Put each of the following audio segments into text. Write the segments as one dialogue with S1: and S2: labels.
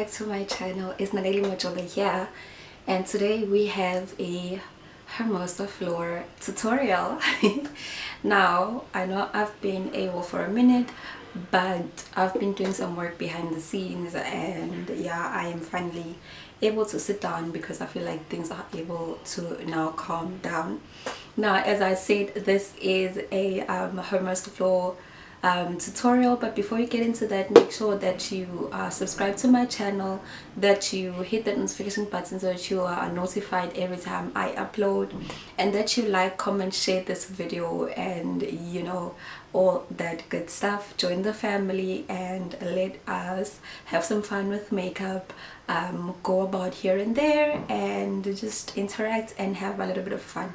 S1: back to my channel. It's Naledi Majola here, and today we have a Hermosa Flor tutorial. Now I know I've been able for a minute, but I've been doing some work behind the scenes, and yeah, I am finally able to sit down because I feel like things are able to now calm down. Now, as I said, this is a Hermosa Flor tutorial, but before you get into that, make sure that you subscribe to my channel, that you hit that notification button so that you are notified every time I upload, and that you like, comment, share this video, and you know, all that good stuff. Join the family and let us have some fun with makeup, go about here and there and just interact and have a little bit of fun.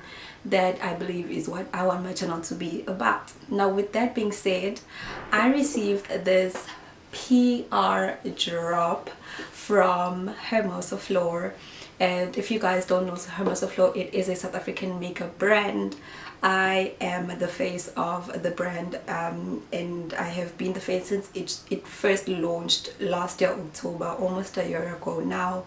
S1: That I believe is what I want my channel to be about. Now, with that being said, I received this PR drop from Hermosa Flor, and if you guys don't know Hermosa Flor, it is a South African makeup brand. I am the face of the brand, and I have been the face since it first launched last year October, almost a year ago now.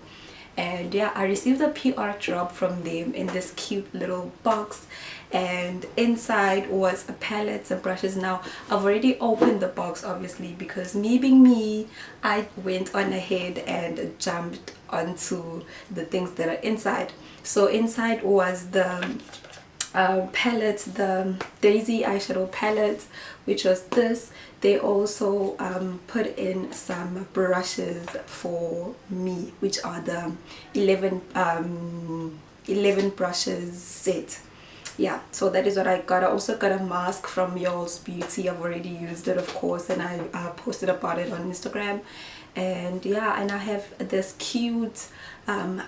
S1: And yeah, I received a PR drop from them in this cute little box, and inside was a palette and brushes. Now, I've already opened the box, obviously, because me being me, I went on ahead and jumped onto the things that are inside. So inside was the palette, the Daisy eyeshadow palette, which was this. They also put in some brushes for me, which are the 11 brushes set. Yeah, so that is what I got. I also got a mask from Y'all's Beauty. I've already used it, of course, and I posted about it on Instagram. And yeah, and I have this cute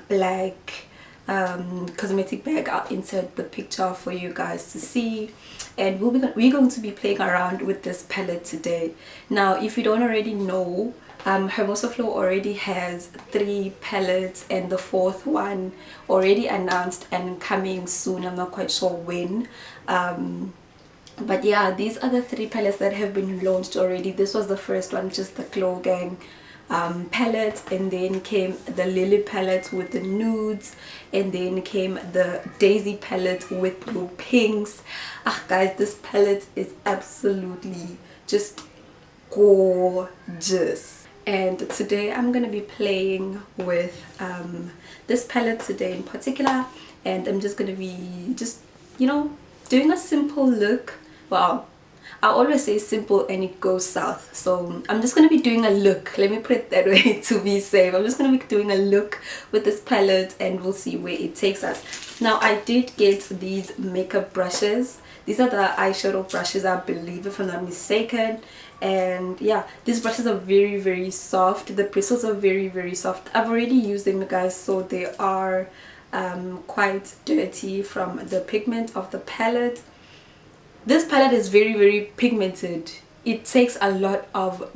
S1: black cosmetic bag. I'll insert the picture for you guys to see, and we're going to be playing around with this palette today. Now, if you don't already know, Hermosa Flor already has 3 palettes, and the 4th one already announced and coming soon. I'm not quite sure when, but yeah, these are the 3 palettes that have been launched already. This was the first one, just the Glow Gang palette, and then came the Lily palette with the nudes, and then came the Daisy palette with blue pinks. Guys, this palette is absolutely just gorgeous, and today I'm gonna be playing with this palette today in particular, and I'm just gonna be you know, doing a simple look. Well, I always say simple and it goes south, so I'm just going to be doing a look, let me put it that way to be safe. I'm just going to be doing a look with this palette, and we'll see where it takes us. Now, I did get these makeup brushes. These are the eyeshadow brushes, I believe, if I'm not mistaken. And yeah, these brushes are very soft. The bristles are very soft. I've already used them, guys, so they are quite dirty from the pigment of the palette. This palette is very pigmented. It takes a lot of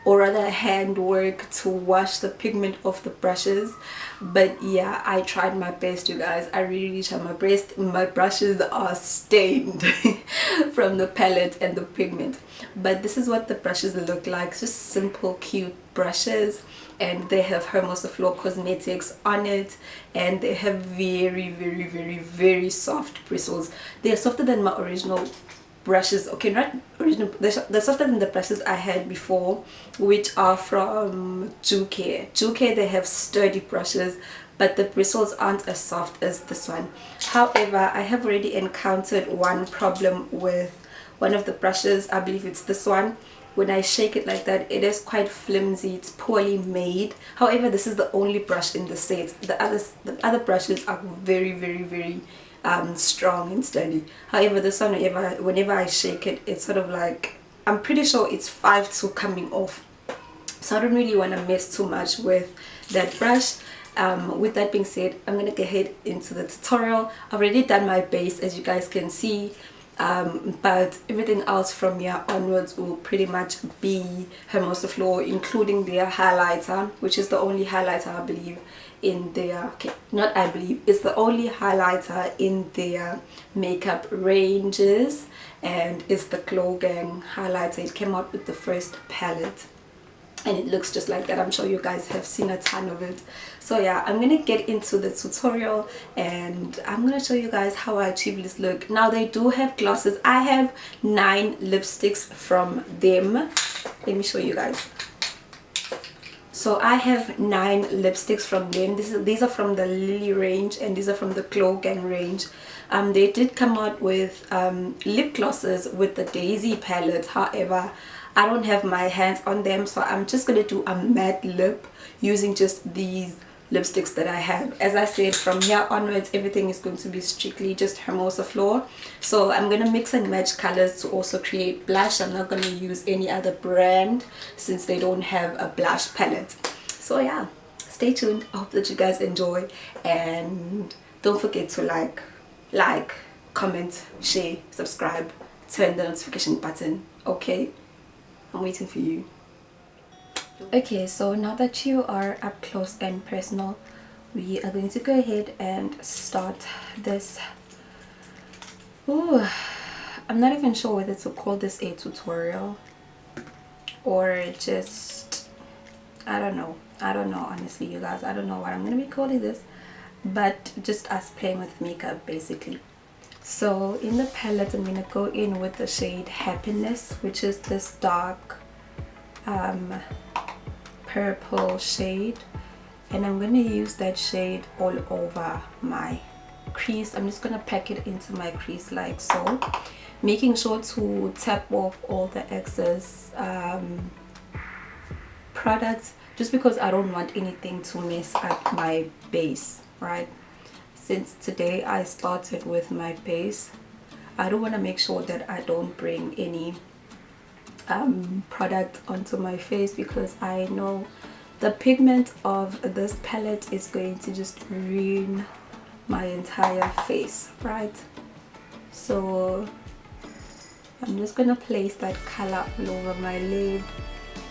S1: or rather handwork to wash the pigment off the brushes, but yeah, I tried my best, you guys. I really tried my best. My brushes are stained from the palette and the pigment, but this is what the brushes look like. Just simple cute brushes, and they have Hermosa Flor Cosmetics on it, and they have very soft bristles. They are softer than my original brushes. Okay, not original, they're softer than the brushes I had before, which are from Juke. They have sturdy brushes, but the bristles aren't as soft as this one. However, I have already encountered one problem with one of the brushes. I believe it's this one. When I shake it like that, it is quite flimsy. It's poorly made. However, this is the only brush in the set. The other brushes are very strong and sturdy. However, this one, whenever I shake it, it's sort of like, I'm pretty sure it's 5-2 coming off. So I don't really want to mess too much with that brush. With that being said, I'm gonna get ahead into the tutorial. I've already done my base, as you guys can see, but everything else from here onwards will pretty much be Hermosa Flor, including their highlighter, which is the only highlighter I believe in their, okay, not I believe, it's the only highlighter in their makeup ranges, and it's the Glow Gang highlighter. It came out with the first palette. and it looks just like that. I'm sure you guys have seen a ton of it. So yeah, I'm gonna get into the tutorial and I'm gonna show you guys how I achieve this look. Now they do have glosses. I have 9 lipsticks from them. Let me show you guys. So I have 9 lipsticks from them. These are from the Lily range and these are from the Glow Gang range. They did come out with lip glosses with the Daisy palette. However, I don't have my hands on them, so I'm just going to do a matte lip using just these lipsticks that I have. As I said, from here onwards everything is going to be strictly just Hermosa Flor. So I'm going to mix and match colors to also create blush. I'm not going to use any other brand since they don't have a blush palette. So yeah, stay tuned. I hope that you guys enjoy, and don't forget to like, comment, share, subscribe, turn the notification button. Okay, I'm waiting for you. Okay, so now that you are up close and personal, we are going to go ahead and start this. Ooh, I'm not even sure whether to call this a tutorial or just, I don't know honestly, you guys. I don't know what I'm gonna be calling this, but just us playing with makeup basically. So in the palette I'm gonna go in with the shade Happiness, which is this dark purple shade, and I'm gonna use that shade all over my crease. I'm just gonna pack it into my crease like so, making sure to tap off all the excess products, just because I don't want anything to mess up my base, right? Since today I started with my base, I don't want to make sure that I don't bring any product onto my face, because I know the pigment of this palette is going to just ruin my entire face, right? So I'm just gonna place that color all over my lid,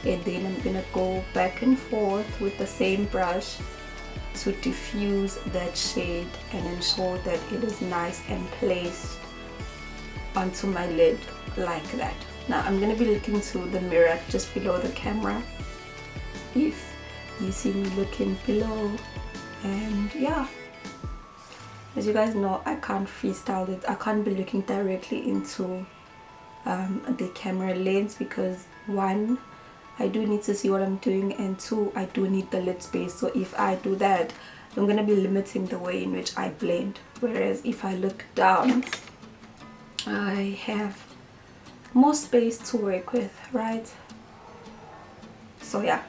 S1: and then I'm gonna go back and forth with the same brush to diffuse that shade and ensure that it is nice and placed onto my lid like that. Now I'm gonna be looking to the mirror just below the camera if you see me looking below. And yeah, as you guys know, I can't freestyle it. I can't be looking directly into the camera lens, because 1, I do need to see what I'm doing, and 2, I do need the lid space. So if I do that, I'm gonna be limiting the way in which I blend, whereas if I look down, I have more space to work with, right? So yeah,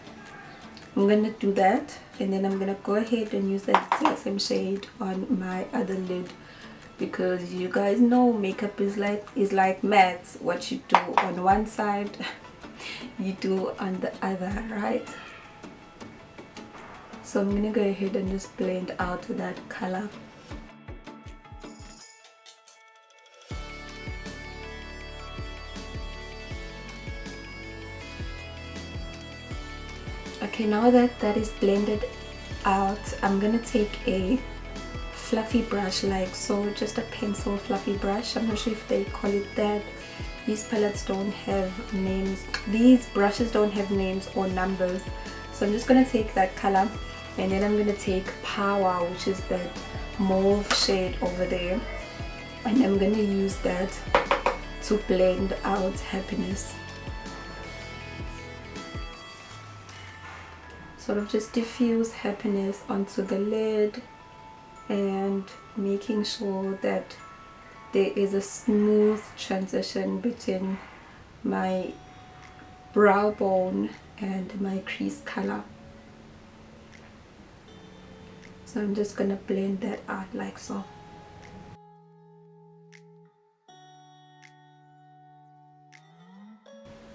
S1: I'm gonna do that, and then I'm gonna go ahead and use that same shade on my other lid, because you guys know makeup is like maths. What you do on one side you do on the other, right? So I'm gonna go ahead and just blend out that color. Okay, now that that is blended out, I'm gonna take a fluffy brush like so, just a pencil fluffy brush. I'm not sure if they call it that. These palettes don't have names, these brushes don't have names or numbers. So I'm just gonna take that color, and then I'm gonna take Power, which is that mauve shade over there, and I'm gonna use that to blend out Happiness. Sort of just diffuse Happiness onto the lid, and making sure that there is a smooth transition between my brow bone and my crease color. So I'm just gonna blend that out like so.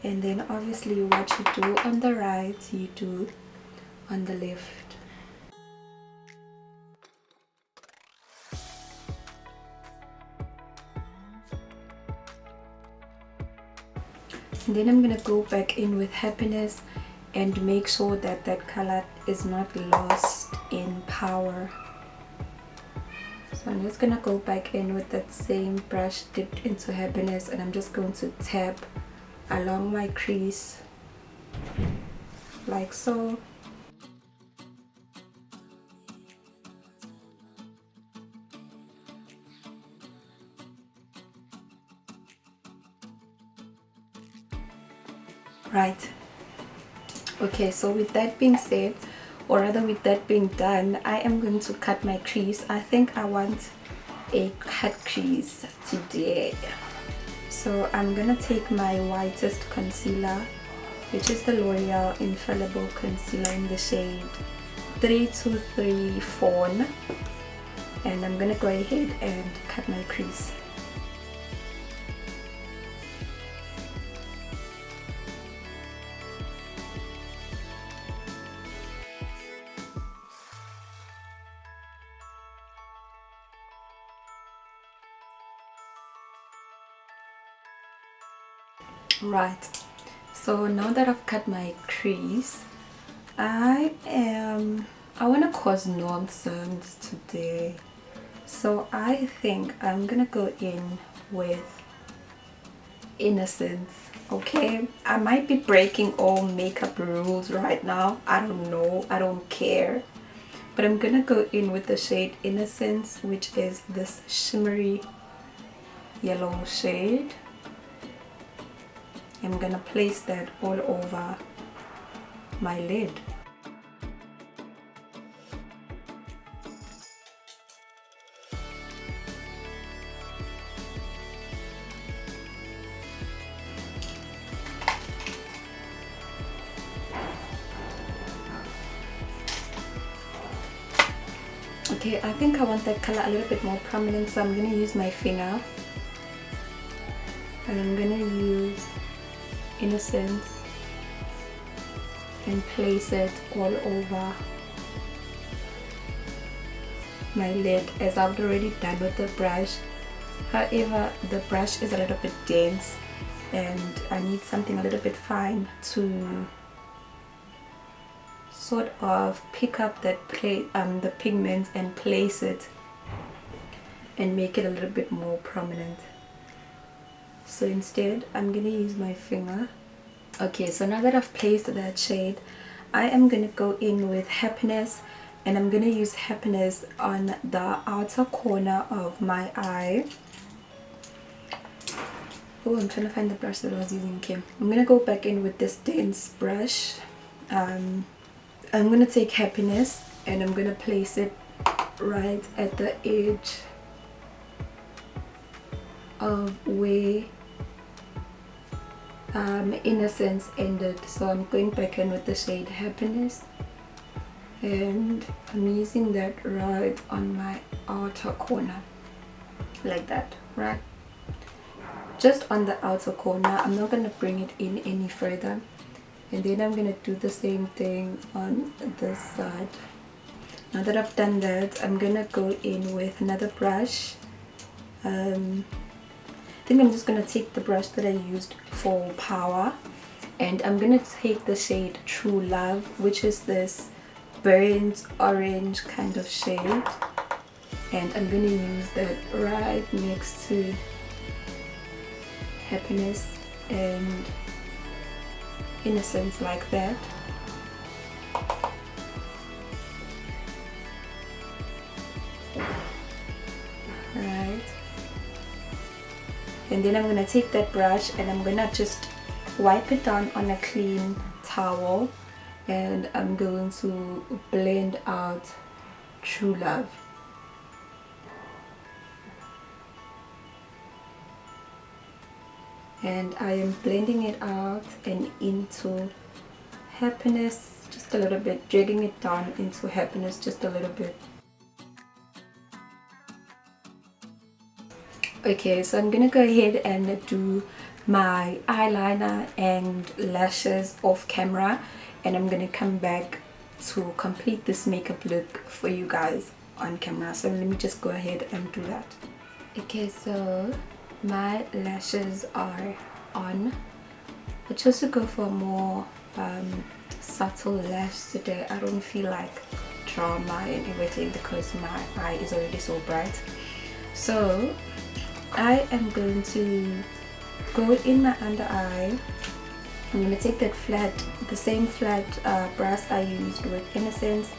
S1: And then obviously what you do on the right, you do on the left. And then I'm gonna go back in with Happiness and make sure that that color is not lost in Power. So I'm just gonna go back in with that same brush dipped into Happiness, and I'm just going to tap along my crease like so. Right. Okay, so with that being said, or rather with that being done, I am going to cut my crease. I think I want a cut crease today. So I'm gonna take my whitest concealer, which is the L'Oreal Infallible Concealer in the shade 323 Fawn, and I'm gonna go ahead and cut my crease. Right, so now that I've cut my crease, I want to cause nonsense today. So I think I'm gonna go in with innocence. Okay, I might be breaking all makeup rules right now, I don't know, I don't care, but I'm gonna go in with the shade Innocence, which is this shimmery yellow shade. I'm gonna place that all over my lid. Okay, I think I want that color a little bit more prominent, so I'm gonna use my finger and I'm gonna use Innocence and place it all over my lid, as I've already done with the brush. However, the brush is a little bit dense and I need something a little bit fine to sort of pick up that the pigment and place it and make it a little bit more prominent. So instead I'm gonna use my finger. Okay, so now that I've placed that shade, I am gonna go in with Happiness, and I'm gonna use Happiness on the outer corner of my eye. Oh, I'm trying to find the brush that I was using. Okay, I'm gonna go back in with this dense brush. I'm gonna take Happiness and I'm gonna place it right at the edge of where Innocence ended. So I'm going back in with the shade Happiness and I'm using that right on my outer corner, like that, right? Just on the outer corner. I'm not going to bring it in any further, and then I'm going to do the same thing on this side. Now that I've done that, I'm going to go in with another brush. I think I'm just going to take the brush that I used for Power, and I'm going to take the shade True Love, which is this burnt orange kind of shade, and I'm going to use that right next to Happiness and Innocence, like that. Right, and then I'm going to take that brush and I'm going to just wipe it down on a clean towel, and I'm going to blend out True Love. And I am blending it out and into Happiness just a little bit, dragging it down into Happiness just a little bit. Okay, so I'm gonna go ahead and do my eyeliner and lashes off camera, and I'm gonna come back to complete this makeup look for you guys on camera. So let me just go ahead and do that. Okay, so my lashes are on. I chose to go for a more subtle lash today. I don't feel like drama and everything because my eye is already so bright. So I am going to go in my under eye I'm gonna take that flat, the same flat brush I used with Innocence,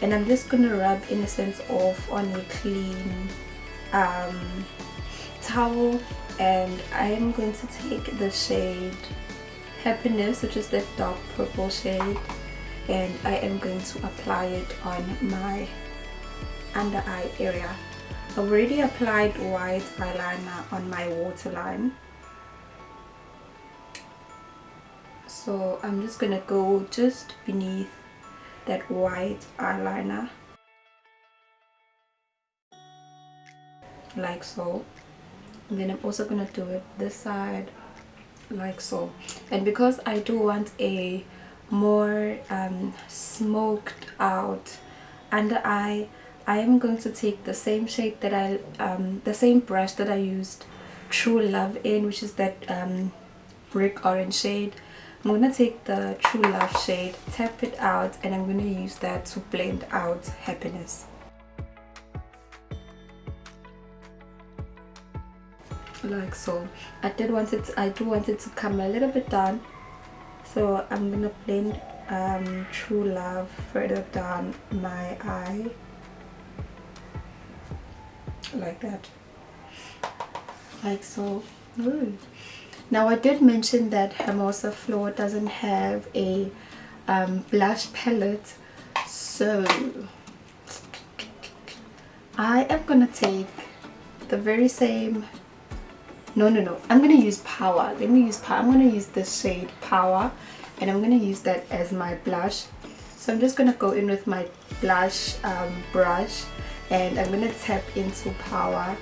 S1: and I'm just gonna rub Innocence off on a clean towel. And I am going to take the shade Happiness, which is that dark purple shade, and I am going to apply it on my under eye area. I've already applied white eyeliner on my waterline, so I'm just gonna go just beneath that white eyeliner, like so. And then I'm also gonna do it this side, like so. And because I do want a more smoked out under eye, I am going to take the same shade that the same brush that I used True Love in, which is that brick orange shade. I'm gonna take the True Love shade, tap it out, and I'm gonna use that to blend out Happiness. Like so. I do want it to come a little bit down, so I'm gonna blend True Love further down my eye, like that, like so. Ooh. Now I did mention that Hermosa Flor doesn't have a blush palette, so I am gonna take the very same. No, I'm gonna use Power. Let me use Power. I'm gonna use the shade Power, and I'm gonna use that as my blush. So I'm just gonna go in with my blush brush, and I'm gonna tap into Power,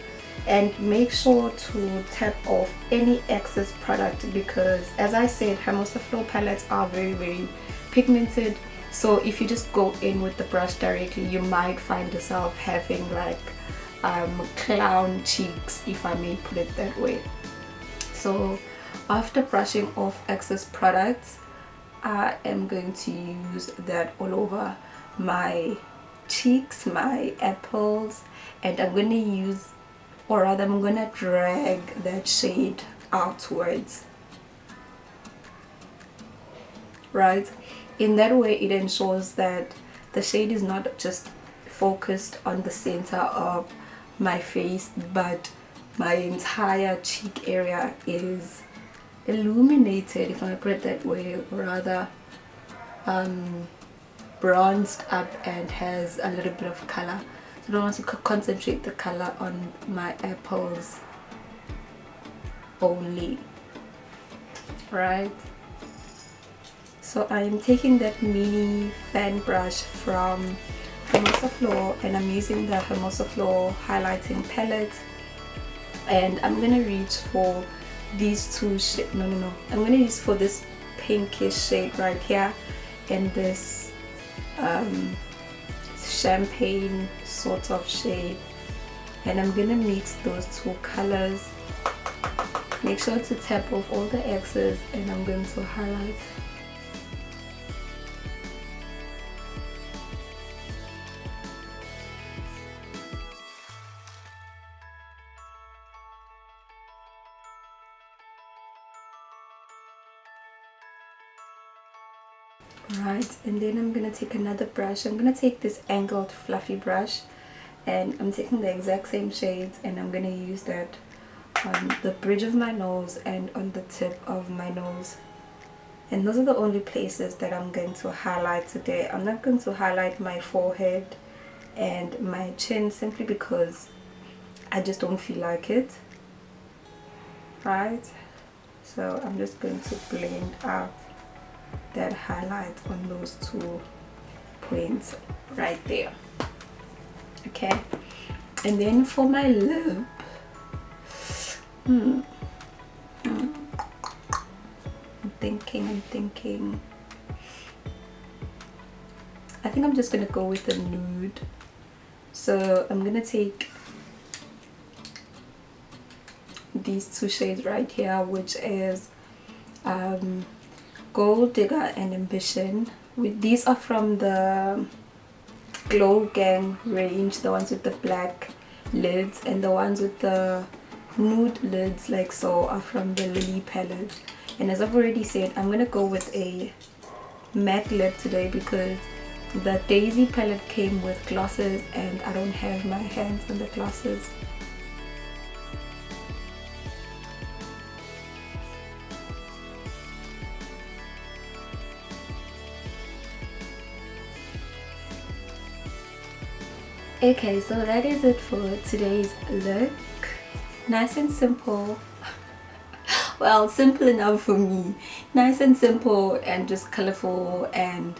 S1: and make sure to tap off any excess product, because as I said, Hermosa Flor palettes are very pigmented. So if you just go in with the brush directly, you might find yourself having like clown cheeks, if I may put it that way. So after brushing off excess products, I am going to use that all over my cheeks, my apples, and I'm going to use, or rather I'm going to drag that shade outwards, right? In that way it ensures that the shade is not just focused on the center of my face, but my entire cheek area is illuminated, if I put it that way, or rather bronzed up and has a little bit of color. So I don't want to concentrate the color on my apples only, right? So I am taking that mini fan brush from Hermosa Flor, and I'm using the Hermosa Flor highlighting palette, and I'm gonna reach for these two shades. I'm gonna use for this pinkish shade right here and this champagne sort of shade, and I'm gonna mix those two colors. Make sure to tap off all the excess, and I'm going to highlight. Right, and then I'm gonna take another brush. I'm gonna take this angled fluffy brush, and I'm taking the exact same shades, and I'm gonna use that on the bridge of my nose and on the tip of my nose. And those are the only places that I'm going to highlight today. I'm not going to highlight my forehead and my chin, simply because I just don't feel like it, right? So I'm just going to blend out that highlight on those 2 points right there. Okay, and then for my lip, I'm thinking I think I'm just gonna go with a nude. So I'm gonna take these 2 shades right here, which is Gold Digger and Ambition. These are from the Glow Gang range, the ones with the black lids, and the ones with the nude lids like so are from the Lily palette. And as I've already said, I'm gonna go with a matte lip today because the Daisy palette came with glosses and I don't have my hands on the glosses. Okay, so that is it for today's look. Nice and simple. Well, simple enough for me. Nice and simple and just colorful and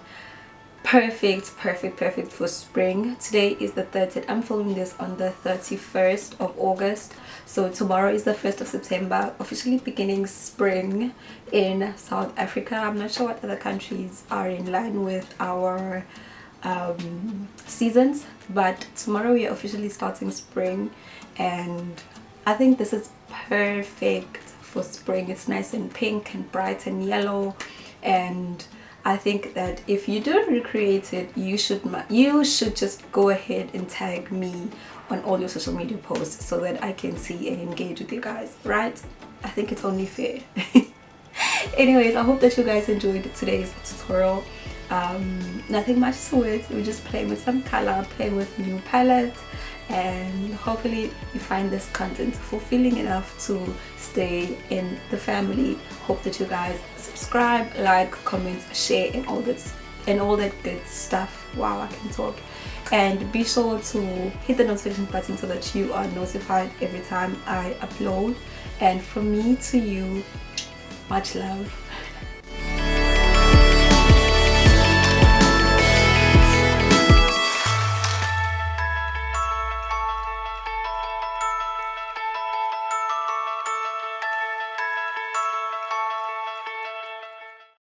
S1: perfect for spring. Today is the 30th. I'm filming this on the 31st of August, so tomorrow is the 1st of September, officially beginning spring in South Africa. I'm not sure what other countries are in line with our seasons, but tomorrow we are officially starting spring, and I think this is perfect for spring. It's nice and pink and bright and yellow, and I think that if you do recreate it, you should just go ahead and tag me on all your social media posts so that I can see and engage with you guys, right? I think it's only fair. Anyways, I hope that you guys enjoyed today's tutorial. Nothing much to it. We're just playing with some color, playing with new palettes, and hopefully you find this content fulfilling enough to stay in the family. Hope that you guys subscribe, like, comment, share, and all that good stuff. Wow, I can talk. And be sure to hit the notification button so that you are notified every time I upload. And from me to you, much love.